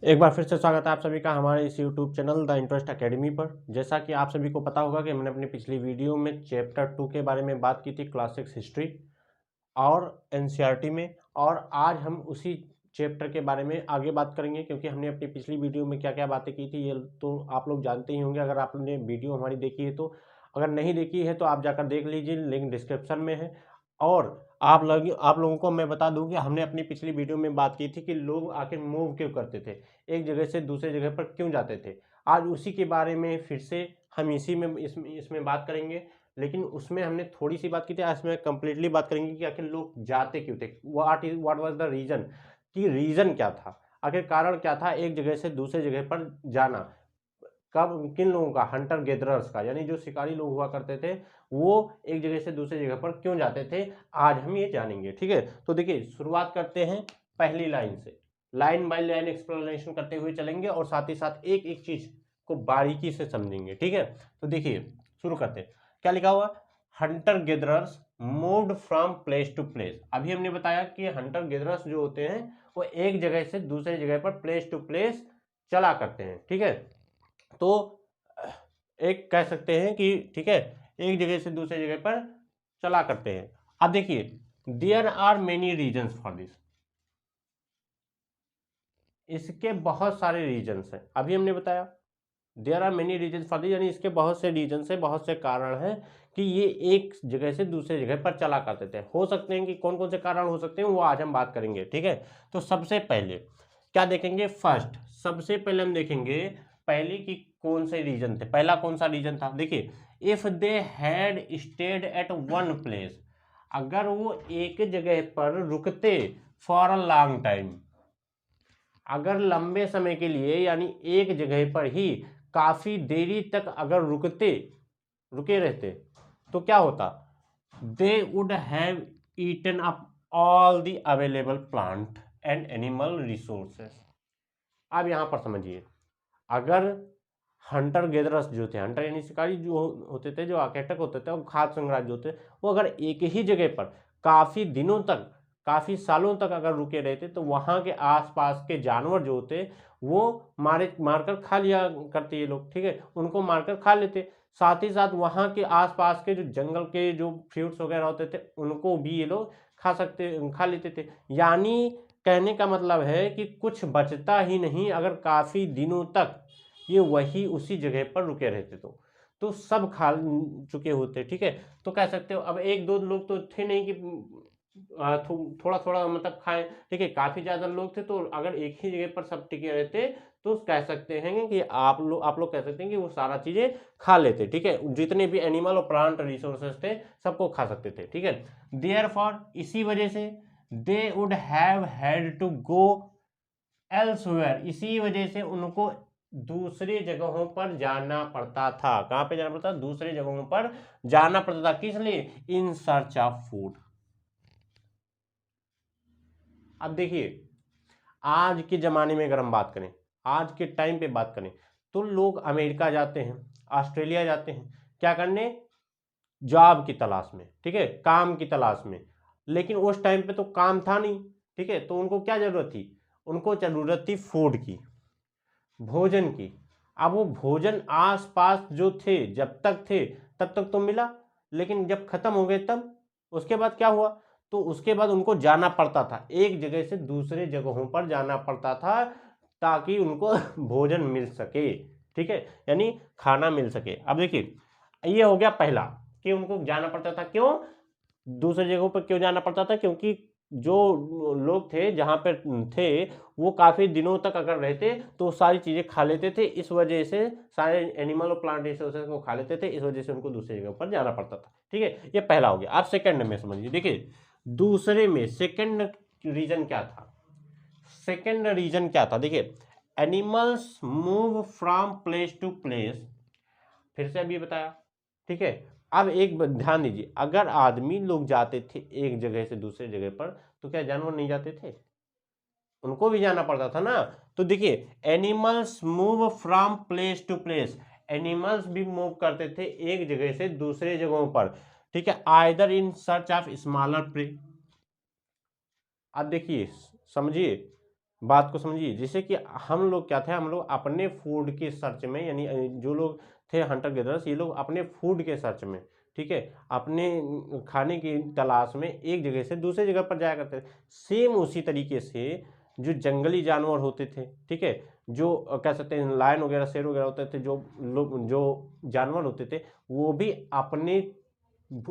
एक बार फिर से स्वागत है आप सभी का हमारे इस YouTube channel the interest academy पर। जैसा कि आप सभी को पता होगा कि मैंने अपनी पिछली वीडियो में चैप्टर 2 के बारे में बात की थी, क्लास 6 हिस्ट्री और एनसीईआरटी में, और आज हम उसी चैप्टर के बारे में आगे बात करेंगे, क्योंकि हमने अपनी पिछली वीडियो में क्या क्या बातें की थी ये तो आप लोग जानते ही होंगे अगर आपने वीडियो हमारी देखी है तो। अगर नहीं देखी है तो आप जाकर देख लीजिए, लिंक डिस्क्रिप्शन में है। और आप लोगों को मैं बता दूं कि हमने अपनी पिछली वीडियो में बात की थी कि लोग आखिर मूव क्यों करते थे, एक जगह से दूसरे जगह पर क्यों जाते थे। आज उसी के बारे में फिर से हम इसी में इसमें बात करेंगे, लेकिन उसमें हमने थोड़ी सी बात की थी, आज इसमें कंप्लीटली बात करेंगे कि आखिर लोग जाते क्यों थे, व्हाट वाज द रीजन, कि रीजन क्या था, आखिर कारण क्या था एक जगह से दूसरे जगह पर जाना। कब, किन लोगों का, हंटर गेदरर्स का, यानी जो शिकारी लोग हुआ करते थे वो एक जगह से दूसरे जगह पर क्यों जाते थे, आज हम ये जानेंगे। ठीक है, तो देखिए शुरुआत करते हैं पहली लाइन से, लाइन बाय लाइन एक्सप्लेनेशन करते हुए चलेंगे और साथ ही साथ एक एक चीज को बारीकी से समझेंगे। ठीक है, तो देखिए शुरू करते हैं। क्या लिखा हुआ, hunter gatherers moved from place to place. अभी हमने बताया कि हंटर गेदरर्स जो होते हैं वो एक जगह से दूसरे जगह पर प्लेस टू प्लेस चला करते हैं। ठीक है, तो एक कह सकते हैं कि ठीक है, एक जगह से दूसरे जगह पर चला करते हैं। अब देखिए, there are many reasons for this, इसके बहुत सारे रीजन्स हैं। अभी हमने बताया there are many reasons for this, यानी इसके बहुत से रीजन्स हैं, बहुत से कारण हैं कि ये एक जगह से दूसरे जगह पर चला करते थे। हो सकते हैं कि कौन कौन से कारण हो सकते हैं वो आज हम बात करेंगे। ठीक है, तो सबसे पहले क्या देखेंगे, फर्स्ट सबसे पहले हम देखेंगे पहले कि कौन से रीजन थे। पहला कौन सा रीजन था, देखिए, if they had stayed at one place, अगर वो एक जगह पर रुकते फॉर अ लॉन्ग टाइम, अगर लंबे समय के लिए यानी एक जगह पर ही काफी देरी तक अगर रुके रहते तो क्या होता, they would have eaten up all the available plant and animal resources. अब यहां पर समझिए, अगर हंटर गेदरस जो थे, हंटर यानी शिकारी जो होते थे, जो आकेटक होते थे और खाद्य संग्राहक जो थे, वो अगर एक ही जगह पर काफी दिनों तक, काफी सालों तक अगर रुके रहते तो वहां के आसपास के जानवर जो होते वो मारकर खा लिया करते ये लोग। ठीक है, उनको मारकर खा लेते। साथ ही साथ वहां के आसपास के जो जंगल के जो फ्रूट्स वगैरह होते थे उनको भी ये लोग खा लेते थे। यानी कहने का मतलब है कि कुछ बचता ही नहीं, अगर काफी दिनों तक ये वही उसी जगह पर रुके रहते तो सब खा चुके होते। ठीक है, तो कह सकते हो अब एक दो लोग तो थे नहीं कि थोड़ा थोड़ा मतलब खाएं। ठीक है, काफी ज्यादा लोग थे, तो अगर एक ही जगह पर सब टिके रहते तो कह सकते हैं कि आप लोग कह सकते हैं कि वो सारा चीजें खा लेते। ठीक है, जितने भी एनिमल और प्लांट रिसोर्सेस थे सबको खा सकते थे। ठीक है, देयरफॉर इसी वजह से they would have had to go elsewhere, इसी वजह से उनको दूसरी जगहों पर जाना पड़ता था। कहां पे जाना पड़ता था, दूसरी जगहों पर जाना पड़ता था। किस लिए, इन सर्च ऑफ फूड। अब देखिए, आज के जमाने में अगर हम बात करें, आज के टाइम पे बात करें, तो लोग अमेरिका जाते हैं, ऑस्ट्रेलिया जाते हैं, क्या करने, जॉब की तलाश में। ठीक है, काम की तलाश में। लेकिन उस टाइम पे तो काम था नहीं। ठीक है, तो उनको क्या जरूरत थी, उनको जरूरत थी फूड की, भोजन की। अब वो भोजन आसपास जो थे, जब तक थे तब तक तो मिला, लेकिन जब खत्म हो गए तब उसके बाद क्या हुआ, तो उसके बाद उनको जाना पड़ता था, एक जगह से दूसरे जगहों पर जाना पड़ता था ताकि उनको भोजन मिल सके। ठीक है, यानी खाना मिल सके। अब देखिए, ये हो गया पहला कि उनको जाना पड़ता था। क्यों दूसरी जगहों पर क्यों जाना पड़ता था, क्योंकि जो लोग थे जहां पर थे वो काफी दिनों तक अगर रहते तो सारी चीजें खा लेते थे, इस वजह से सारे एनिमल और प्लांट रिसोर्सेज को खा लेते थे, इस वजह से उनको दूसरी जगह पर जाना पड़ता था। ठीक है, ये पहला हो गया। आप सेकंड में समझिए, देखिए दूसरे में सेकंड रीजन क्या था, सेकंड रीजन क्या था, देखिए, animals move from place to place, फिर से अभी बताया। ठीक है, अब एक ध्यान दीजिए, अगर आदमी लोग जाते थे एक जगह से दूसरे जगह पर तो क्या जानवर नहीं जाते थे, उनको भी जाना पड़ता था ना। तो देखिए, animals move from place to place, animals भी मूव करते थे एक जगह से दूसरे जगहों पर। ठीक है, either in search of smaller prey. अब देखिए समझिए, बात को समझिए। जैसे कि हम लोग क्या थे, हम लोग अपने फूड के सर्च में, यानी जो लोग थे हंटर गेदरर्स, ये लोग अपने फूड के सर्च में, ठीक है, अपने खाने की तलाश में एक जगह से दूसरी जगह पर जाया करते थे। सेम उसी तरीके से जो जंगली जानवर होते थे, ठीक है, जो कह सकते हैं लायन वगैरह, शेर वगैरह होते थे, जो लोग जो जानवर होते थे, वो भी अपने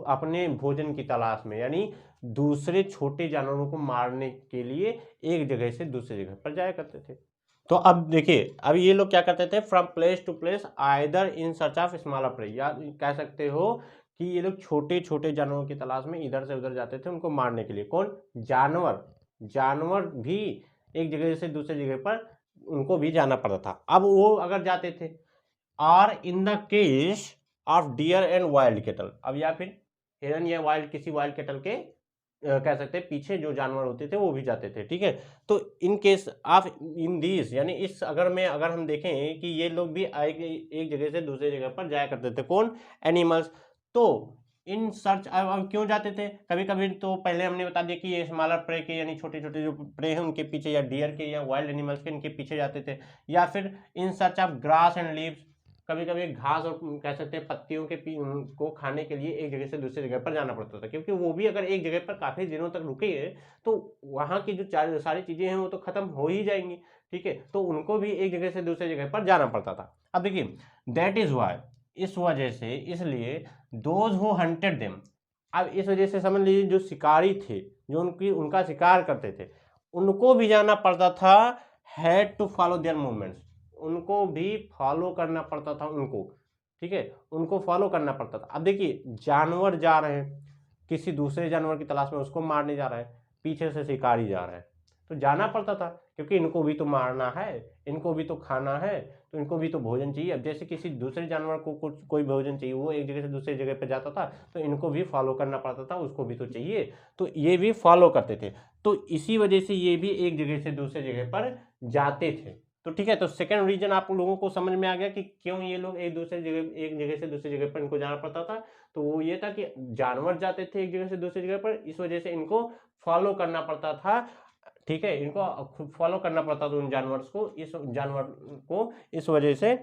अपने भोजन की तलाश में, यानी दूसरे छोटे जानवरों को मारने के लिए एक जगह से दूसरी जगह पर जाया करते थे। तो अब देखिए, अब ये लोग क्या करते थे, from place to place either in search of smaller prey, या कह सकते हो कि ये लोग छोटे छोटे जानवरों की तलाश में इधर से उधर जाते थे उनको मारने के लिए। कौन? जानवर। जानवर भी एक जगह से दूसरी जगह पर उनको भी जाना पड़ता था। अब वो अगर जाते थे, or in the case of deer and wild cattle, अब या फिर हिरन या वाइल्ड, किसी वाइल्ड केटल के कह सकते हैं पीछे जो जानवर होते थे वो भी जाते थे, ठीक है। तो in case of in this, यानी इस अगर हम देखें कि ये लोग भी एक जगह से दूसरी जगह पर जाया करते थे। कौन? एनिमल्स। तो इन सर्च, अब क्यों जाते थे? कभी कभी तो पहले हमने बता दिया कि ये स्मॉलर प्रे के, यानी छोटे छोटे जो प्रे हैं उनके पीछे, या डियर के या वाइल्ड एनिमल्स के, इनके पीछे जाते थे। या फिर इन search of grass and leaves, कभी कभी घास और कह सकते हैं पत्तियों के को खाने के लिए एक जगह से दूसरी जगह पर जाना पड़ता था, क्योंकि वो भी अगर एक जगह पर काफी दिनों तक रुके हैं तो वहां की जो सारी चीजें हैं वो तो खत्म हो ही जाएंगी, ठीक है। तो उनको भी एक जगह से दूसरी जगह पर जाना पड़ता था। अब देखिए, दैट इज वाई, इस वजह से, इसलिए दोज हु हंटेड देम, अब इस वजह से समझ लीजिए जो शिकारी थे, जो उनका शिकार करते थे, उनको भी जाना पड़ता था, had to follow their movements, उनको भी फॉलो करना पड़ता था उनको, ठीक है, उनको फॉलो करना पड़ता था। अब देखिए, जानवर जा रहे हैं किसी दूसरे जानवर की तलाश में, उसको मारने जा रहा है, पीछे से शिकारी जा रहा है, तो जाना पड़ता था, क्योंकि इनको भी तो मारना है, इनको भी तो खाना है, तो इनको भी तो भोजन चाहिए। अब जैसे किसी दूसरे जानवर को कुछ कोई भोजन चाहिए, वो एक जगह से दूसरी जगह पर जाता था, तो इनको भी फॉलो करना पड़ता था, उसको भी तो चाहिए, तो ये भी फॉलो करते थे। तो इसी वजह से ये भी एक जगह से दूसरी जगह पर जाते थे। तो ठीक है, तो सेकंड रीजन आप लोगों को समझ में आ गया कि क्यों ये लोग एक जगह से दूसरी जगह पर इनको जाना पड़ता था। तो वो ये था कि जानवर जाते थे एक जगह से दूसरी जगह पर, इस वजह से इनको फॉलो करना पड़ता था, ठीक है, इनको फॉलो करना पड़ता था उन जानवर को, इस जानवर को, इस वजह से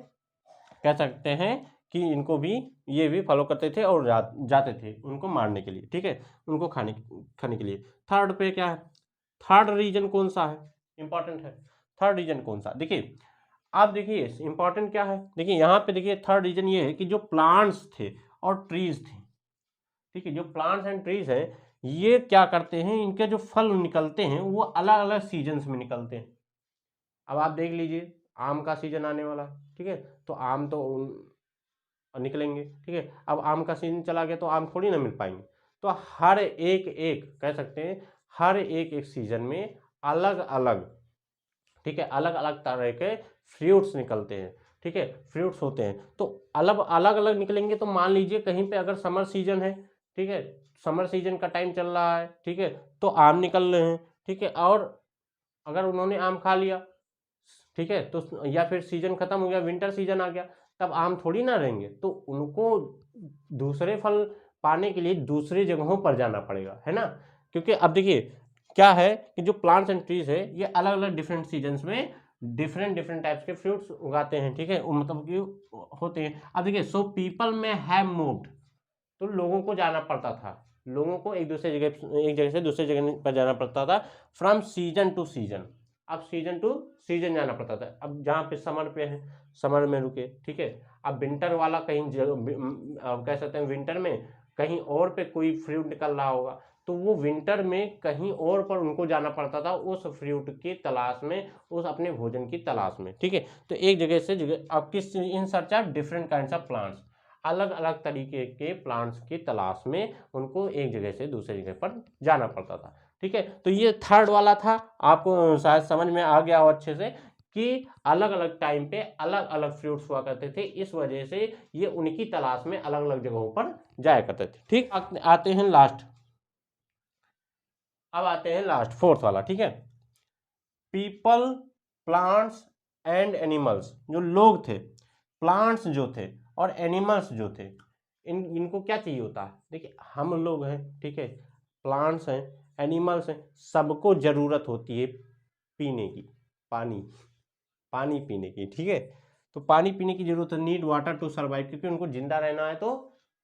कह सकते हैं कि इनको भी, ये भी फॉलो करते थे और जाते थे उनको मारने के लिए, ठीक है, उनको खाने के लिए। थर्ड पे क्या है, थर्ड रीजन कौन सा है, इंपॉर्टेंट है। थर्ड रीजन कौन सा, देखिए, आप देखिए इंपॉर्टेंट क्या है, देखिए यहाँ पे देखिए, थर्ड रीजन ये है कि जो प्लांट्स थे और ट्रीज थे, ठीक है, जो प्लांट्स एंड ट्रीज है, ये क्या करते हैं, इनके जो फल निकलते हैं वो अलग अलग सीजन्स में निकलते हैं। अब आप देख लीजिए, आम का सीजन आने वाला, ठीक है, तो आम तो निकलेंगे, ठीक है। अब आम का सीजन चला गया तो आम थोड़ी ना मिल पाएंगे। तो हर एक एक कह सकते हैं, हर एक एक सीजन में अलग अलग, ठीक है, अलग अलग तरह के फ्रूट्स निकलते हैं, ठीक है, फ्रूट्स होते हैं। तो अलग अलग अलग निकलेंगे, तो मान लीजिए कहीं पे अगर समर सीजन है, ठीक है, समर सीजन का टाइम चल रहा है, ठीक है, तो आम निकल रहे हैं, ठीक है, और अगर उन्होंने आम खा लिया, ठीक है, तो या फिर सीजन खत्म हो गया, विंटर सीजन आ गया, तब आम थोड़ी ना रहेंगे, तो उनको दूसरे फल पाने के लिए दूसरी जगहों पर जाना पड़ेगा, है ना। क्योंकि अब देखिए क्या है कि जो प्लांट्स एंड ट्रीज है, ये अलग अलग डिफरेंट सीजन्स में डिफरेंट डिफरेंट टाइप्स के फ्रूट्स उगाते हैं, ठीक है, मतलब कि होते हैं। अब देखिए, सो पीपल में हैव मूव्ड, तो लोगों को जाना पड़ता था, लोगों को एक जगह से दूसरी जगह पर जाना पड़ता था, फ्रॉम सीजन टू सीजन। अब सीजन टू सीजन जाना पड़ता था। अब जहाँ पे समर पे है, समर में रुके, ठीक है। अब विंटर वाला कहीं अब कह सकते हैं विंटर में कहीं और पे कोई फ्रूट निकल रहा होगा, तो वो विंटर में कहीं और पर उनको जाना पड़ता था उस फ्रूट की तलाश में, उस अपने भोजन की तलाश में, ठीक है। तो एक जगह से जगह, अब किस, इन search of different kinds of plants, अलग अलग तरीके के प्लांट्स की तलाश में उनको एक जगह से दूसरी जगह पर जाना पड़ता था, ठीक है। तो ये थर्ड वाला था, आपको शायद समझ में आ गया हो अच्छे से कि अलग अलग टाइम पे अलग अलग फ्रूट्स हुआ करते थे, इस वजह से ये उनकी तलाश में अलग अलग जगहों पर जाया करते थे, ठीक। आते हैं लास्ट, अब आते हैं लास्ट फोर्थ वाला, ठीक है। पीपल, प्लांट्स एंड एनिमल्स, जो लोग थे, प्लांट्स जो थे और एनिमल्स जो थे, इनको क्या चाहिए होता है, देखिए हम लोग हैं, ठीक है, प्लांट्स हैं, एनिमल्स हैं, सबको जरूरत होती है पीने की, पानी, पानी पीने की, ठीक है। तो पानी पीने की जरूरत है, नीड वाटर टू सर्वाइव, क्योंकि उनको जिंदा रहना है तो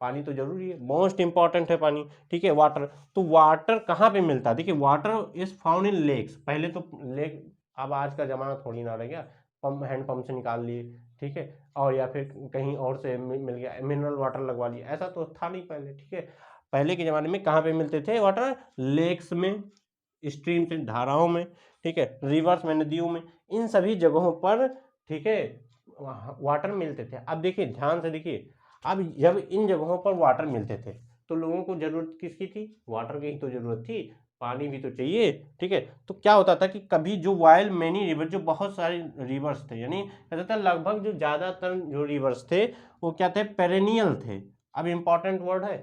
पानी तो जरूरी है, मोस्ट इंपॉर्टेंट है पानी, ठीक है। वाटर, तो वाटर कहाँ पे मिलता है, देखिए water is found in lakes, पहले तो लेक, अब आज का जमाना थोड़ी ना रह गया, पंप, हैंड पंप से निकाल लिए, ठीक है, और या फिर कहीं और से मिल गया, मिनरल वाटर लगवा लिया, ऐसा तो था नहीं पहले, ठीक है। पहले के ज़माने में कहाँ पे मिलते थे वाटर, लेक्स में, स्ट्रीम से, धाराओं में, ठीक है, रिवर्स में, नदियों में, इन सभी जगहों पर, ठीक है, वाटर मिलते थे। अब देखिए ध्यान से देखिए, अब जब इन जगहों पर वाटर मिलते थे तो लोगों को जरूरत किसकी थी, वाटर की ही तो जरूरत थी, पानी भी तो चाहिए, ठीक है। तो क्या होता था कि कभी जो वाइल्ड मैनी रिवर, जो बहुत सारे रिवर्स थे, यानी कहता था लगभग जो ज्यादातर जो रिवर्स थे वो क्या थे, पेरेनियल थे। अब इंपॉर्टेंट वर्ड है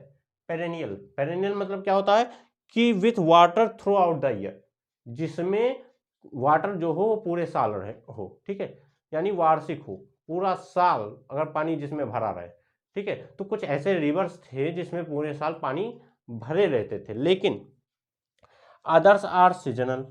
पेरेनियल, पेरेनियल मतलब क्या होता है कि with water through out the year, जिसमें वाटर जो हो वो पूरे साल रहे हो, ठीक है, यानी वार्षिक हो, पूरा साल अगर पानी जिसमें भरा रहे, ठीक है। तो कुछ ऐसे रिवर्स थे जिसमें पूरे साल पानी भरे रहते थे, लेकिन अदर्स आर सीजनल,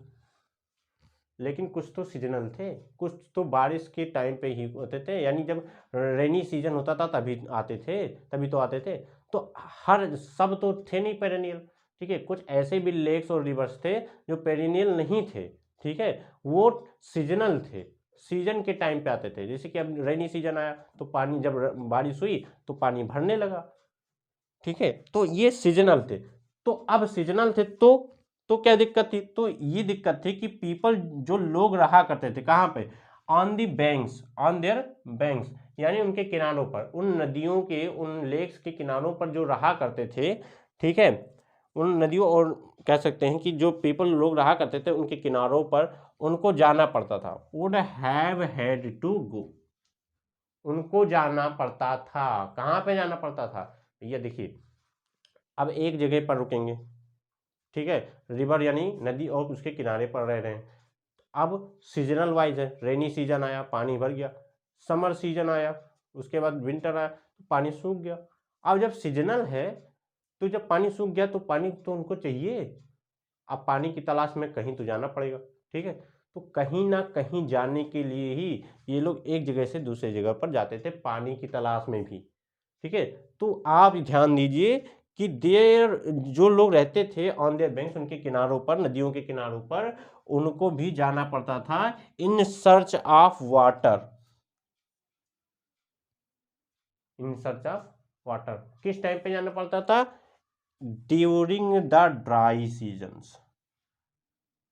लेकिन कुछ तो सीजनल थे, कुछ तो बारिश के टाइम पे ही होते थे, यानी जब रेनी सीजन होता था तभी आते थे, तभी तो आते थे। तो हर सब तो थे नहीं पेरेनियल, ठीक है, कुछ ऐसे भी लेक्स और रिवर्स थे जो पेरेनियल नहीं थे, ठीक है, वो सीजनल थे, सीजन के टाइम पे आते थे। जैसे कि अब रेनी सीजन आया तो पानी, जब बारिश हुई तो पानी भरने लगा, ठीक है, तो ये सीजनल थे। तो अब सीजनल थे तो क्या दिक्कत थी, तो ये दिक्कत थी कि पीपल, जो लोग रहा करते थे कहाँ पे, on the banks, on their banks, यानी उनके किनारों पर, उन नदियों के, उन लेक्स के किनारों पर जो रहा करते थे, ठीक है, उन नदियों, और कह सकते हैं कि जो पीपल, लोग रहा करते थे उनके किनारों पर, उनको जाना पड़ता था, would have had to go, उनको जाना पड़ता था। कहाँ पे जाना पड़ता था, ये देखिए, अब एक जगह पर रुकेंगे, ठीक है, रिवर यानी नदी और उसके किनारे पर रह रहे हैं। अब सीजनल वाइज है, रेनी सीजन आया पानी भर गया, समर सीजन आया उसके बाद विंटर आया तो पानी सूख गया। अब जब सीजनल है तो जब पानी सूख गया तो पानी तो उनको चाहिए, अब पानी की तलाश में कहीं तो जाना पड़ेगा, ठीक है। तो कहीं ना कहीं जाने के लिए ही ये लोग एक जगह से दूसरे जगह पर जाते थे, पानी की तलाश में भी, ठीक है। तो आप ध्यान दीजिए कि देर, जो लोग रहते थे ऑन देयर बैंक्स, उनके किनारों पर, नदियों के किनारों पर, उनको भी जाना पड़ता था इन search of water, in search of water. किस टाइम पे जाना पड़ता था, ड्यूरिंग द ड्राई सीजन्स,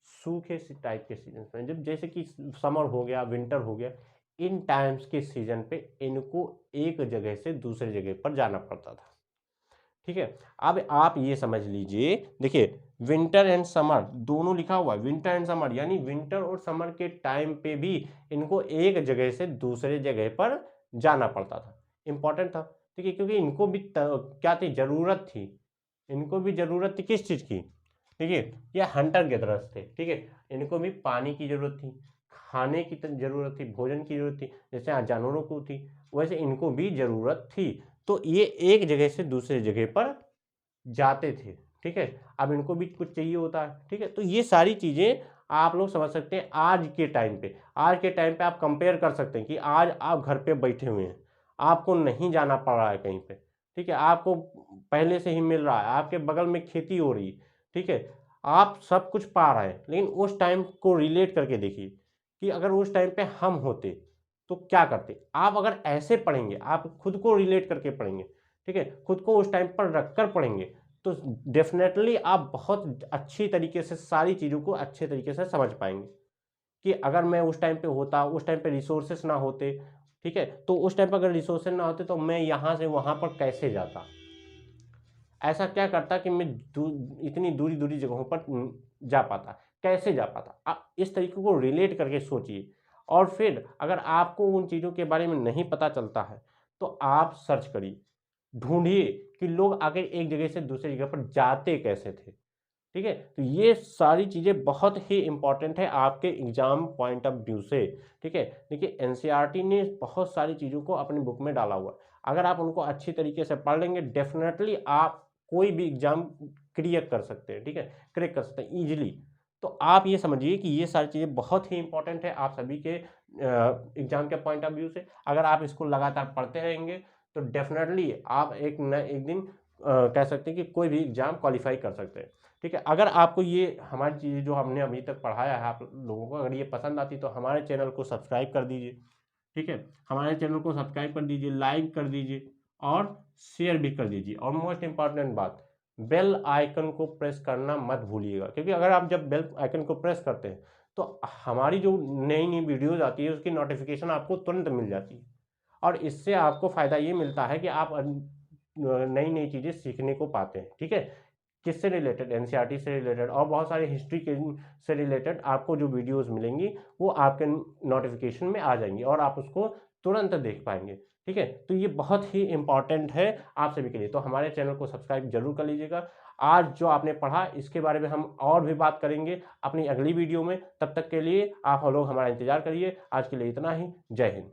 सूखे टाइप के सीजन में, जब जैसे कि समर हो गया, विंटर हो गया, इन टाइम्स के सीजन पे इनको एक जगह से दूसरे जगह पर जाना पड़ता था, ठीक है। अब आप ये समझ लीजिए, देखिए विंटर एंड समर दोनों लिखा हुआ है, विंटर एंड समर, यानी विंटर और समर के टाइम पे भी इनको एक जगह से दूसरे जगह पर जाना पड़ता था, इंपॉर्टेंट था, ठीक है, क्योंकि इनको भी क्या थी, जरूरत थी, इनको भी जरूरत थी किस चीज की, ठीक है, ये हंटर गेदरर्स थे, ठीक है, इनको भी पानी की जरूरत थी, खाने की जरूरत थी, भोजन की जरूरत थी, जैसे आज जानवरों को थी वैसे इनको भी जरूरत थी। तो ये एक जगह से दूसरे जगह पर जाते थे, ठीक है। अब इनको भी कुछ चाहिए होता है, ठीक है। तो ये सारी चीजें आप लोग समझ सकते हैं आज के टाइम पे, आज के टाइम पे आप कंपेयर कर सकते हैं कि आज आप घर पे बैठे हुए हैं, आपको नहीं जाना पड़ रहा है कहीं पे, ठीक है, आपको पहले से ही मिल रहा है, आपके बगल में खेती हो रही है, ठीक है, आप सब कुछ पा रहे हैं। लेकिन उस टाइम को रिलेट करके देखिए कि अगर उस टाइम पे हम होते तो क्या करते, आप अगर ऐसे पढ़ेंगे, आप खुद को रिलेट करके पढ़ेंगे, ठीक है, खुद को उस टाइम पर रखकर पढ़ेंगे, तो डेफिनेटली आप बहुत अच्छी तरीके से सारी चीज़ों को अच्छे तरीके से समझ पाएंगे कि अगर मैं उस टाइम पे होता, उस टाइम पे रिसोर्सेस ना होते, ठीक है, तो उस टाइम पर अगर रिसोर्सेस ना होते तो मैं यहाँ से वहाँ पर कैसे जाता, ऐसा क्या करता कि मैं इतनी दूरी दूरी जगहों पर जा पाता, कैसे जा पाता। आप इस तरीके को रिलेट करके सोचिए, और फिर अगर आपको उन चीज़ों के बारे में नहीं पता चलता है तो आप सर्च करिए, ढूंढिए कि लोग आगे एक जगह से दूसरी जगह पर जाते कैसे थे, ठीक है। तो ये सारी चीज़ें बहुत ही इंपॉर्टेंट है आपके एग्जाम पॉइंट ऑफ व्यू से, ठीक है। देखिए एनसीईआरटी ने बहुत सारी चीज़ों को अपनी बुक में डाला हुआ है, अगर आप उनको अच्छी तरीके से पढ़ लेंगे डेफिनेटली आप कोई भी एग्जाम क्लियर कर सकते हैं, ठीक है, क्रैक कर सकते हैं ईजिली। तो आप ये समझिए कि ये सारी चीज़ें बहुत ही इंपॉर्टेंट है आप सभी के एग्जाम के पॉइंट ऑफ व्यू से। अगर आप इसको लगातार पढ़ते रहेंगे तो डेफिनेटली आप एक दिन कह सकते हैं कि कोई भी एग्जाम क्वालिफाई कर सकते हैं। ठीक है, अगर आपको ये हमारी चीज़ें जो हमने अभी तक पढ़ाया है आप लोगों को अगर ये पसंद आती तो हमारे चैनल को सब्सक्राइब कर दीजिए। ठीक है, हमारे चैनल को सब्सक्राइब कर दीजिए, लाइक कर दीजिए और शेयर भी कर दीजिए। और मोस्ट इंपॉर्टेंट बात, बेल आइकन को प्रेस करना मत भूलिएगा, क्योंकि अगर आप जब बेल आइकन को प्रेस करते हैं तो हमारी जो नई नई वीडियोज़ आती है उसकी नोटिफिकेशन आपको तुरंत मिल जाती है। और इससे आपको फ़ायदा ये मिलता है कि आप नई नई चीज़ें सीखने को पाते हैं। ठीक है, किससे रिलेटेड, एनसीईआरटी से रिलेटेड और बहुत सारे हिस्ट्री के से रिलेटेड आपको जो वीडियोस मिलेंगी वो आपके नोटिफिकेशन में आ जाएंगी और आप उसको तुरंत देख पाएंगे। ठीक है, तो ये बहुत ही इंपॉर्टेंट है आप सभी के लिए, तो हमारे चैनल को सब्सक्राइब जरूर कर लीजिएगा। आज जो आपने पढ़ा इसके बारे में हम और भी बात करेंगे अपनी अगली वीडियो में। तब तक के लिए आप लोग हमारा इंतजार करिए। आज के लिए इतना ही। जय हिंद।